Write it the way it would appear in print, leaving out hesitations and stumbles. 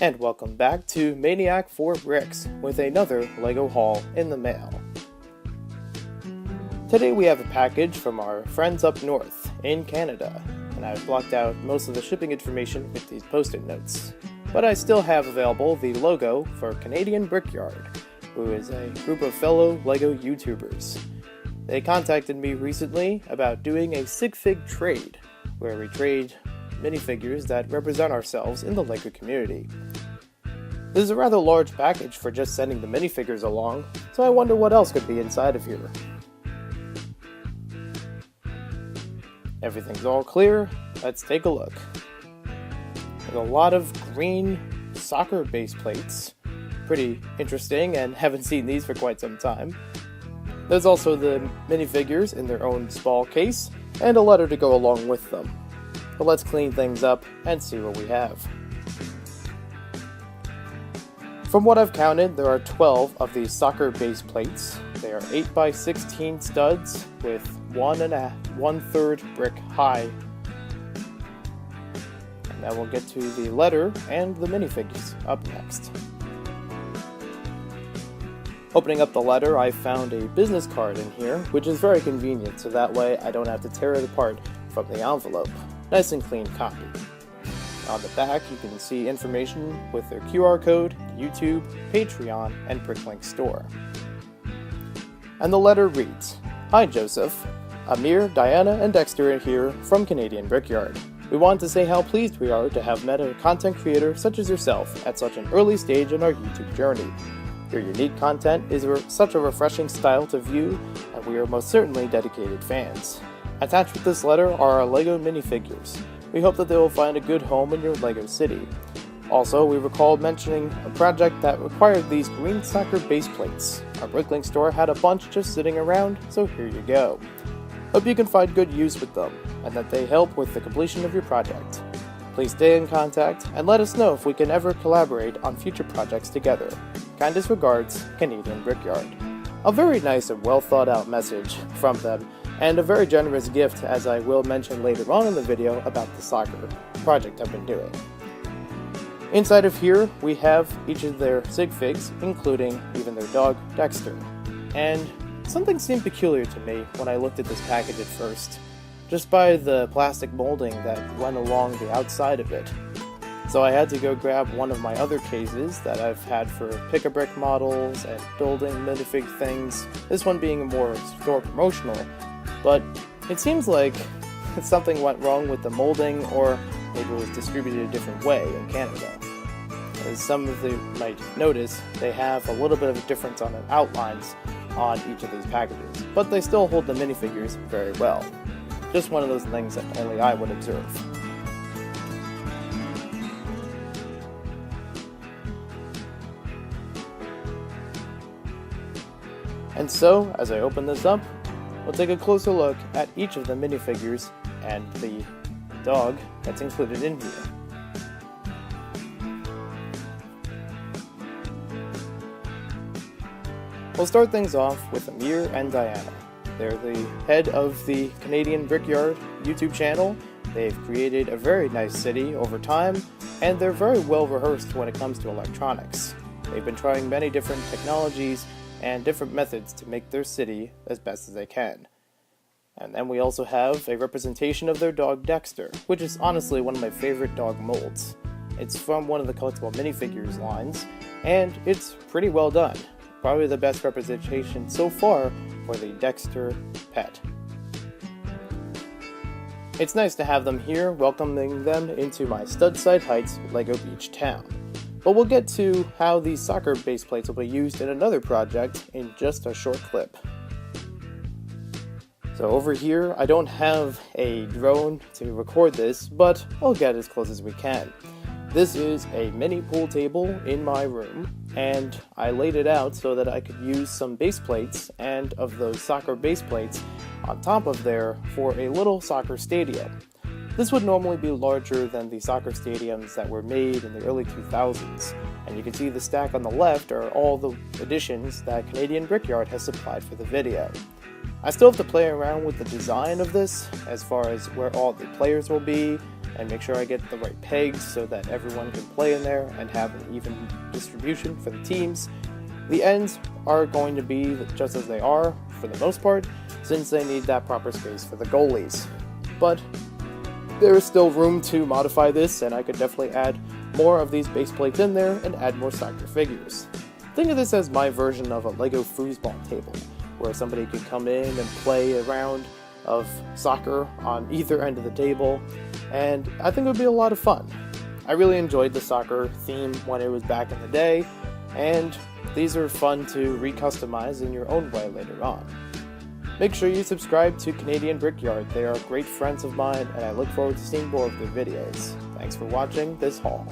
And welcome back to Maniac 4 Bricks with another LEGO haul in the mail. Today we have a package from our friends up north in Canada, and I've blocked out most of the shipping information with these post-it notes. But I still have available the logo for Canadian Brickyard, who is a group of fellow LEGO YouTubers. They contacted me recently about doing a sig fig trade, where we trade minifigures that represent ourselves in the LEGO community. This is a rather large package for just sending the minifigures along, so I wonder what else could be inside of here. Everything's all clear, let's take a look. There's a lot of green soccer base plates, pretty interesting and haven't seen these for quite some time. There's also the minifigures in their own small case, and a letter to go along with them. But let's clean things up and see what we have. From what I've counted, there are 12 of these soccer base plates. They are 8x16 studs with 1.3 brick high. And now we'll get to the letter and the minifigs up next. Opening up the letter, I found a business card in here, which is very convenient, so that way I don't have to tear it apart from the envelope. Nice and clean copy. On the back, you can see information with their QR code, YouTube, Patreon, and Bricklink store. And the letter reads, "Hi Joseph, Amir, Diana, and Dexter here from Canadian Brickyard. We want to say how pleased we are to have met a content creator such as yourself at such an early stage in our YouTube journey. Your unique content is such a refreshing style to view, and we are most certainly dedicated fans. Attached with this letter are our LEGO minifigures. We hope that they will find a good home in your LEGO city. Also, we recall mentioning a project that required these green soccer base plates. Our Bricklink store had a bunch just sitting around, so here you go. Hope you can find good use with them, and that they help with the completion of your project. Please stay in contact, and let us know if we can ever collaborate on future projects together. Kindest regards, Canadian Brickyard." A very nice and well thought out message from them, and a very generous gift, as I will mention later on in the video about the soccer project I've been doing. Inside of here, we have each of their sig figs, including even their dog, Dexter. And something seemed peculiar to me when I looked at this package at first, just by the plastic molding that went along the outside of it. So I had to go grab one of my other cases that I've had for pick-a-brick models and building minifig things, this one being more store promotional, but it seems like something went wrong with the molding, or maybe it was distributed a different way in Canada. As some of you might notice, they have a little bit of a difference on the outlines on each of these packages, but they still hold the minifigures very well. Just one of those things that only I would observe. And so, as I open this up, we'll take a closer look at each of the minifigures and the dog that's included in here. We'll start things off with Amir and Diana. They're the head of the Canadian Brickyard YouTube channel. They've created a very nice city over time, and they're very well rehearsed when it comes to electronics. They've been trying many different technologies and different methods to make their city as best as they can. And then we also have a representation of their dog Dexter, which is honestly one of my favorite dog molds. It's from one of the collectible minifigures lines, and it's pretty well done. Probably the best representation so far for the Dexter pet. It's nice to have them here, welcoming them into my Studside Heights LEGO Beach town. But we'll get to how these soccer base plates will be used in another project in just a short clip. So over here, I don't have a drone to record this, but I'll get as close as we can. This is a mini pool table in my room, and I laid it out so that I could use some base plates and of those soccer base plates on top of there for a little soccer stadium. This would normally be larger than the soccer stadiums that were made in the early 2000s, and you can see the stack on the left are all the additions that Canadian Brickyard has supplied for the video. I still have to play around with the design of this, as far as where all the players will be, and make sure I get the right pegs so that everyone can play in there and have an even distribution for the teams. The ends are going to be just as they are for the most part, since they need that proper space for the goalies. But there is still room to modify this, and I could definitely add more of these base plates in there and add more soccer figures. Think of this as my version of a Lego foosball table, where somebody could come in and play a round of soccer on either end of the table, and I think it would be a lot of fun. I really enjoyed the soccer theme when it was back in the day, and these are fun to recustomize in your own way later on. Make sure you subscribe to Canadian Brickyard. They are great friends of mine, and I look forward to seeing more of their videos. Thanks for watching this haul.